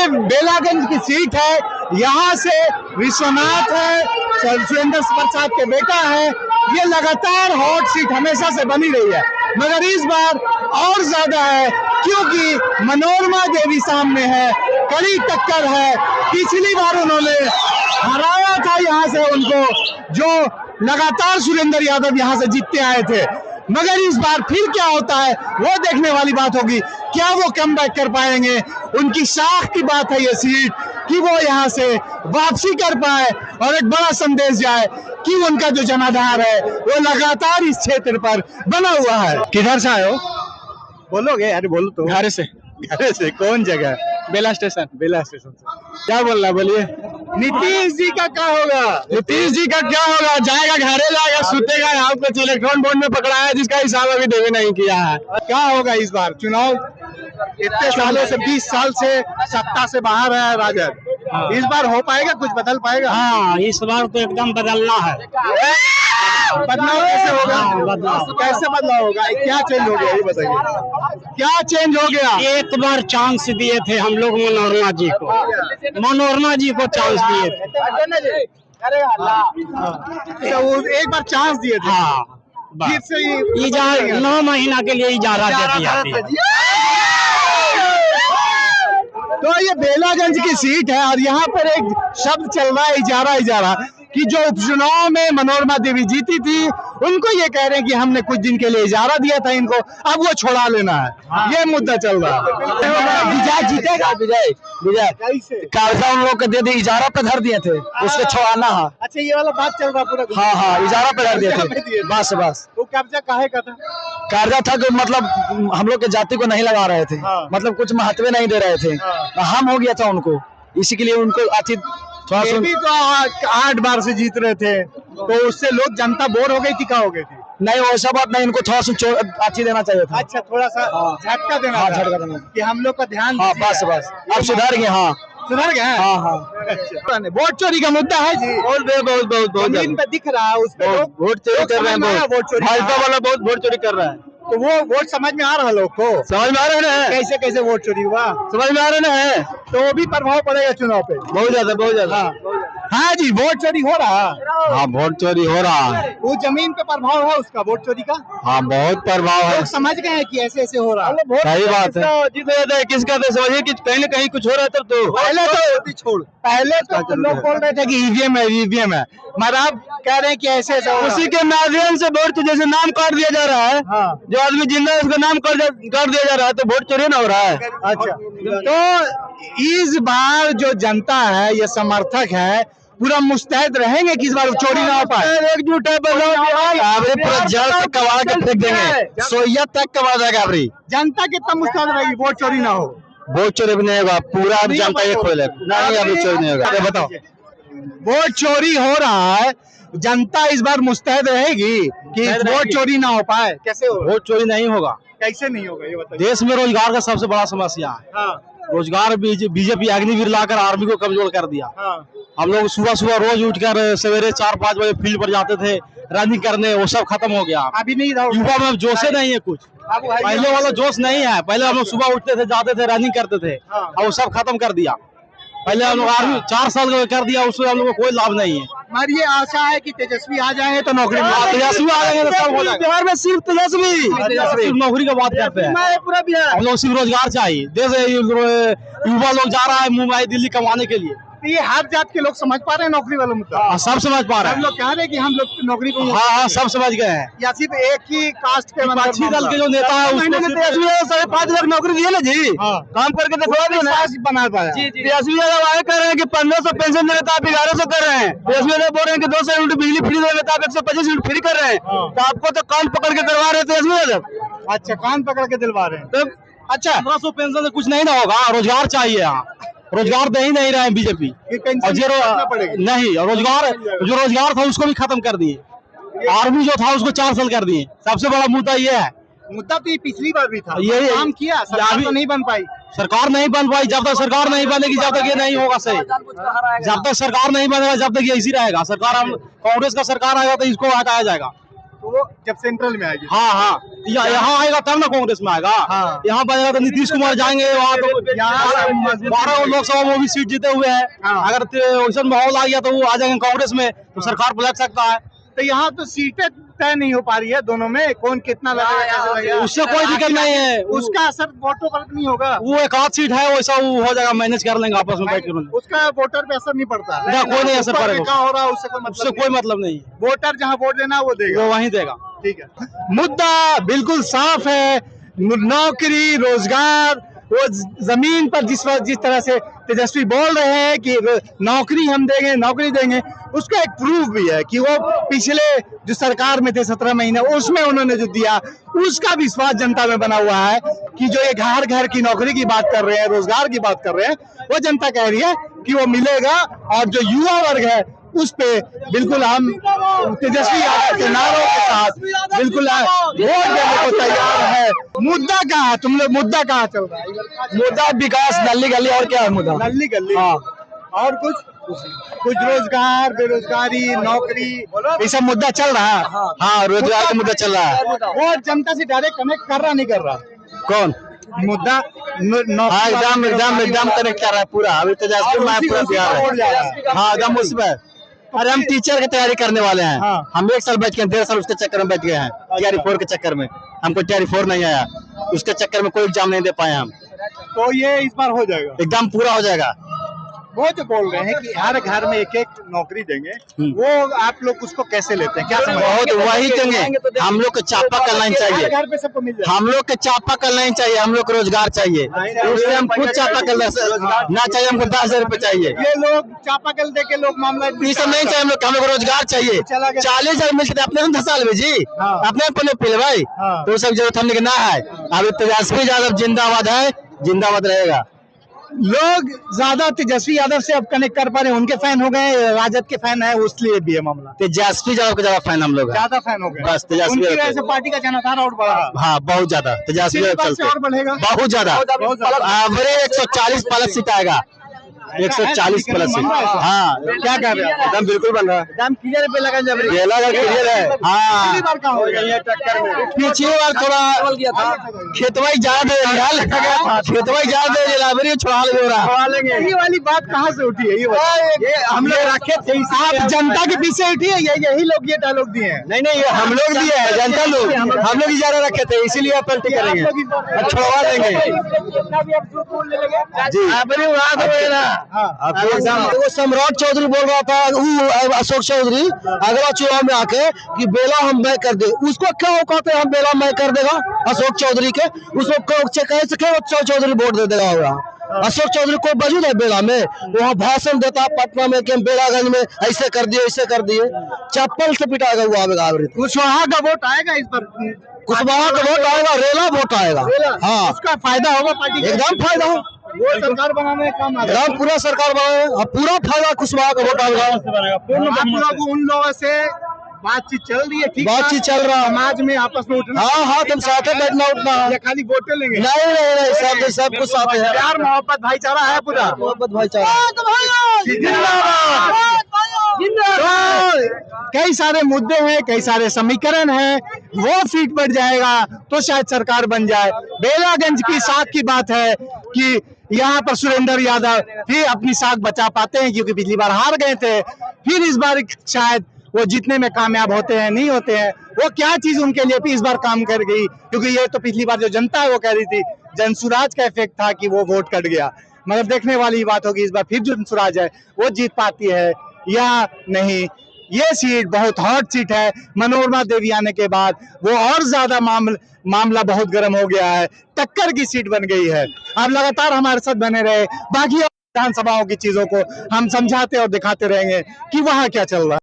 बेलागंज की सीट है, यहाँ से विश्वनाथ है, सुरेंद्र प्रसाद के बेटा है। ये लगातार हॉट सीट हमेशा से बनी रही है, मगर इस बार और ज्यादा है क्योंकि मनोरमा देवी सामने है, कड़ी टक्कर है। पिछली बार उन्होंने हराया था यहाँ से उनको, जो लगातार सुरेंद्र यादव यहाँ से जीतते आए थे, मगर इस बार फिर क्या होता है वो देखने वाली बात होगी। क्या वो कमबैक कर पाएंगे? उनकी शाख की बात है ये सीट कि वो यहाँ से वापसी कर पाए और एक बड़ा संदेश जाए कि उनका जो जनाधार है वो लगातार इस क्षेत्र पर बना हुआ है। किधर से आए हो? बोलोगे? अरे बोलो तो। घर से। घर से कौन जगह? बेला स्टेशन। बेला स्टेशन से क्या बोलना, बोलिए। नीतीश जी का क्या होगा? नीतीश जी का क्या होगा? जाएगा घरे, जाएगा सुतेगा, यहाँ पे इलेक्ट्रॉन बोर्ड में पकड़ा है जिसका हिसाब अभी देवे नहीं किया है। क्या होगा इस बार चुनाव? इतने सालों से 20 साल से सत्ता से बाहर है राजद, इस बार हो पाएगा? कुछ बदल पाएगा? हाँ, इस बार तो एकदम बदलना है। बदलाव कैसे होगा? बदलाव कैसे बदलाव होगा? क्या चेंज हो गया ये बताइए, क्या चेंज हो गया? एक बार चांस दिए थे हम लोग मनोरमा जी को, मनोरमा जी को चांस दिए थे। तो वो एक बार चांस दिए थे। हाँ, फिर से 9 महीना के लिए इजारा दे दिया था। तो ये बेलागंज की सीट है और यहाँ पर एक शब्द चल रहा है, इजारा इजारा, कि जो उपचुनाव में मनोरमा देवी जीती थी उनको ये कह रहे हैं कि हमने कुछ दिन के लिए इजारा दिया था इनको, अब वो छोड़ा लेना है। ये मुद्दा चल रहा है। विजय जीतेगा। विजय कागजा उन लोग को दे दी, इजारा पे धर दिए थे, उसको छोड़ाना है। अच्छा, ये वाला बात चल रहा पूरा? हाँ, इजारा पे धर दिए थे। बस वो कब्जा काहे का था? कर्जा था कि मतलब हम लोग के जाति को नहीं लगा रहे थे, मतलब कुछ महत्व नहीं दे रहे थे, हम हो गया था उनको, इसी के लिए उनको अच्छी थोड़ा सा। भी तो 8 बार से जीत रहे थे, तो उससे लोग जनता बोर हो गई थी, क्या हो गई थी? नहीं, वैसा बात नहीं, इनको थोड़ा सा अच्छी देना चाहिए था। अच्छा, थोड़ा सा झटका देना। हाँ, झटका देना कि हम लोग का ध्यान। हाँ, बस अब सुधर गए। हाँ, सुधर गए। हाँ। अच्छा, वोट चोरी का मुद्दा है जी। बहुत जमीन पे दिख रहा है, उस पे वोट चोरी कर रहे हैं। वोट चोरी, भाजपा वाला बहुत वोट चोरी कर रहा है। तो वो वोट समझ में आ रहा है लोग को? समझ में आ रहे हैं। कैसे कैसे वोट चोरी हुआ समझ में आ रहे हैं। तो वो भी प्रभाव पड़ेगा चुनाव पे बहुत ज्यादा। हाँ जी, वोट चोरी हो रहा है। हाँ, वोट चोरी हो रहा है। वो जमीन पे प्रभाव है उसका, वोट चोरी का। हाँ, बहुत प्रभाव है। लोग समझ गए हैं कि ऐसे ऐसे हो रहा है। सही बात है। किसका तो समझिए कि कहीं न कहीं कुछ हो रहा है तब तो। पहले तो लोग बोल रहे थे कि ईवीएम है, मगर आप कह रहे हैं कि ऐसे ऐसे उसी के माध्यम से वोट तो जैसे नाम काट दिया जा रहा है। हाँ। जो आदमी जिंदा है उसका नाम काट दिया जा रहा है, तो वोट चोरी ना हो रहा है। अच्छा, तो इस बार जो जनता है, ये समर्थक है, पूरा मुस्तैद रहेंगे कि इस बार चोरी ना हो पाए। एकजुट है, पूरा जड़ तक कबाड़ के फेंक देंगे, सोयत तक कबाड़ देगा। जनता कितना मुस्तैद रहेगी वोट चोरी ना हो? वोट चोरी भी नहीं होगा, पूरा जनता एक खोले नहीं, अभी चोरी नहीं होगा। बताओ, वोट चोरी हो रहा है, जनता इस बार मुस्तैद रहेगी कि वोट चोरी ना हो पाए? कैसे हो? वोट चोरी नहीं होगा। कैसे नहीं होगा ये बताइए। देश में रोजगार का सबसे बड़ा समस्या है। हाँ, रोजगार बीजेपी अग्निवीर लाकर आर्मी को कमजोर कर दिया। हाँ। हम लोग सुबह रोज उठकर सवेरे 4-5 बजे फील्ड पर जाते थे रनिंग करने, वो सब खत्म हो गया। अभी नहीं रहा। युवा में जोश नहीं है कुछ, पहले वाला जोश नहीं है। पहले हम लोग सुबह उठते थे, जाते थे, रनिंग करते थे, और वो सब खत्म कर दिया। पहले हम लोग आर्मी 4 साल का कर दिया, उसमें हम लोग को कोई लाभ नहीं है। हमारी ये आशा है कि तेजस्वी आ जाए तो नौकरी मिल जाए। तेजस्वी आ जाएंगे तो सब हो जाएगा। बिहार में सिर्फ तेजस्वी नौकरी का बात करते हैं। पूरा बिहार हम लोग सिर्फ रोजगार चाहिए। देश युवा लोग जा रहा है मुंबई दिल्ली कमाने के लिए। ये हर जात के लोग समझ पा रहे हैं नौकरी वाला मुद्दा? सब समझ पा रहे हम हैं। लोग कह रहे हैं कि हम लोग नौकरी को। हाँ, सब समझ गए हैं। या सिर्फ एक ही कास्ट के विपक्षी दल के जो नेता है उसने 5.5 लाख नौकरी दिए ना जी। काम करके देखो, बना पाया। तेजस्वी यादव आए कह रहे हैं कि 1500 पेंशन देने तो आप 1100 कर रहे हैं। तेजस्वी यादव बोल रहे हैं कि 200 यूनिट बिजली फ्री देने तो आप 125 यूनिट फ्री कर रहे हैं। तो आपको तो कान पकड़ के करवा रहे हैं तेजस्वी यादव। अच्छा, कान पकड़ के दिलवा रहे हैं। तो अच्छा, 1500 पेंशन से कुछ नहीं ना होगा। रोजगार चाहिए, यहाँ रोजगार दे ही नहीं रहे हैं बीजेपी। नहीं, रोजगार था उसको भी खत्म कर दिए। आर्मी जो था उसको 4 साल कर दिए। सबसे बड़ा मुद्दा ये है। मुद्दा तो ये पिछली बार भी था, ये काम किया, सरकार तो नहीं बन पाई। सरकार नहीं बन पाई। जब तक सरकार नहीं बनेगी, जब तक ये नहीं होगा सही। जब तक सरकार नहीं बनेगा, जब तक ये इसी रहेगा। सरकार, हम कांग्रेस का सरकार आएगा तो इसको हटाया जाएगा। वो जब सेंट्रल में आएगी। हाँ हाँ, यहाँ आएगा तब ना कांग्रेस में आएगा। हाँ। यहाँ बनेगा तो नीतीश कुमार जाएंगे वहाँ, तो यहाँ 12 लोकसभा में भी सीट जीते हुए हैं। हाँ। अगर वैसा माहौल आ गया तो वो आ जाएंगे कांग्रेस में, तो सरकार पलट सकता है। तो यहाँ तो सीटें तय नहीं हो पा रही है दोनों में, कौन कितना लगेगा कैसे लगेगा, उससे कोई दिक्कत नहीं है। उसका असर वोटों पर नहीं होगा। वो एक आध सीट है, वैसा वो हो जाएगा, मैनेज कर लेंगे आपस में बैठ कर। उसका वोटर पे असर नहीं पड़ता। ना, कोई नहीं असर पड़ेगा। क्या हो रहा है उससे उससे कोई मतलब नहीं, वोटर जहाँ वोट देना वो देगा, वो वहीं देगा। ठीक है। मुद्दा बिल्कुल साफ है, नौकरी रोजगार। वो जमीन पर जिस तरह से तेजस्वी बोल रहे हैं कि नौकरी हम देंगे, नौकरी देंगे, उसका एक प्रूफ भी है कि वो पिछले जो सरकार में थे 17 महीने, उसमें उन्होंने जो दिया उसका विश्वास जनता में बना हुआ है कि जो ये घर घर की नौकरी की बात कर रहे हैं, रोजगार की बात कर रहे हैं, वो जनता कह रही है कि वो मिलेगा। और जो युवा वर्ग है उस पे बिल्कुल हम तेजस्वी यादव के नारों के साथ बिल्कुल वोट देने को तैयार है। मुद्दा कहाँ है, तुम लोग मुद्दा कहाँ चल रहा है? मुद्दा विकास, गली गली, और क्या है मुद्दा? गली गली। हाँ। और कुछ रोजगार, बेरोजगारी, नौकरी, ये सब मुद्दा चल रहा है। हाँ, रोजगार का मुद्दा चल रहा है। वो जनता से डायरेक्ट कनेक्ट कर रहा नहीं कर रहा कौन मुद्दा? हाँ, एकदम कनेक्ट कर रहा है पूरा। अभी तेजस्वी में पूरा बिहार है। हाँ, एकदम उस पर। अरे हम टीचर की तैयारी करने वाले हैं। हाँ। हम 1 साल बैठ के 1.5 साल उसके चक्कर में बैठ गए हैं। टीआरई 4 के चक्कर में हमको टीआरई 4 नहीं आया, उसके चक्कर में कोई एग्जाम नहीं दे पाए हम। तो ये इस बार हो जाएगा, एकदम पूरा हो जाएगा। वो जो बोल रहे हैं कि हर घर में एक एक नौकरी देंगे, वो आप लोग उसको कैसे लेते हैं, क्या समझ? बहुत वही देंगे। हम लोग को चापा कल नहीं चाहिए, हर घर पे सबको मिल जाए। हम लोग के चापा कल नहीं चाहिए, हम लोग को रोजगार चाहिए। उससे हम खुद चापा कल ना चाहिए, हमको 10,000 रुपए चाहिए। ये लोग चापाकल दे के लोग मामला ये सब नहीं चाहिए, हम लोग को रोजगार चाहिए। 40,000 मिलते अपने हम धसाल में जी, अपने पने पिल भाई, तो सब जरूरत हमने ना है। अभी तेजस्वी यादव जिंदाबाद है, जिंदाबाद रहेगा। लोग ज्यादा तेजस्वी यादव से अब कनेक्ट कर पा रहे हैं, उनके फैन हो गए, राजद के फैन है, उसलिए भी है मामला। तेजस्वी यादव के ज्यादा फैन हम लोग हैं। ज्यादा फैन हो गए बस तेजस्वी उनकी यादव वजह से पार्टी का जनाधार और बढ़ा। हाँ, बहुत ज्यादा तेजस्वी यादव से और चलते, बढ़ेगा, बहुत ज्यादा। एवरेज 140 प्लस सीट आएगा, 140 प्लस सीट। हाँ, क्या कर रहे हैं? एकदम बिल्कुल बन रहा है, एकदम क्लियर पे लगा जब बेला का क्लियर है। हाँ, पिछली बार कहाँ हो गई है टक्कर में? पिछली बार थोड़ा खेतवाई ज्यादा दे दिया, खेतवाई ज्यादा दे दिया, अभी छुड़ा ले रहा। ये वाली बात कहाँ से उठी है? ये हम लोग रखे थे, आप जनता के पीछे उठी है, यही लोग ये डायलॉग दिए हैं। नहीं, ये हम लोग दिए हैं, जनता लोग, हम लोग इजारा रखे थे, इसीलिए आप पलटी करेंगे, छुड़वा देंगे जी। वो सम्राट चौधरी बोल रहा था, वो अशोक चौधरी अगला चुनाव में आके कि बेला हम मैं कर दे, उसको क्या औकात है हम बेला मैं कर देगा अशोक चौधरी के? उसको कह सके अशोक चौधरी वोट दे देगा होगा? अशोक चौधरी को वजूद है बेला में? वहाँ भाषण देता पटना में कि बेलागंज में ऐसे कर दिए, ऐसे कर दिए, चप्पल से पिटाएगा वो आवेगा। कुशवाहा का वोट आएगा इस पर, कुशवाहा का वोट आएगा, रेला वोट आएगा। हाँ, उसका फायदा होगा पार्टी को, एकदम फायदा हो, वो सरकार बनाने में काम आएगा। एकदम पूरा सरकार बनाए, पूरा फायदा कुशवाहा का वोट आएगा। आप लोग उन लोगों से बातचीत चल रही है? ठीक, बातचीत चल रहा है, समाज में आपस में उठना। हाँ, तुम साथ में बैठना उठना है। या खाली वोटे लेंगे? नहीं, सब कुछ साथ है। प्यार मोहब्बत भाईचारा है पूरा। मोहब्बत भाईचारा। तो कई सारे मुद्दे हैं, कई सारे समीकरण हैं, वो सीट बढ़ जाएगा तो शायद सरकार बन जाए। बेलागंज की साख की बात है कि यहाँ पर सुरेंद्र यादव फिर अपनी साख बचा पाते हैं, क्योंकि पिछली बार हार गए थे, फिर इस बार शायद वो जीतने में कामयाब होते हैं, नहीं होते हैं। वो क्या चीज उनके लिए भी इस बार काम कर गई, क्योंकि ये तो पिछली बार जो जनता है वो कह रही थी, जनसुराज का इफेक्ट था कि वो वोट कट गया। मगर देखने वाली बात होगी इस बार फिर जो जनसुराज है वो जीत पाती है या नहीं। ये सीट बहुत हॉट सीट है, मनोरमा देवी आने के बाद वो और ज्यादा मामला बहुत गर्म हो गया है, टक्कर की सीट बन गई है। आप लगातार हमारे साथ बने रहे, बाकी विधानसभाओं की चीजों को हम समझाते और दिखाते रहेंगे कि वहाँ क्या चल रहा है।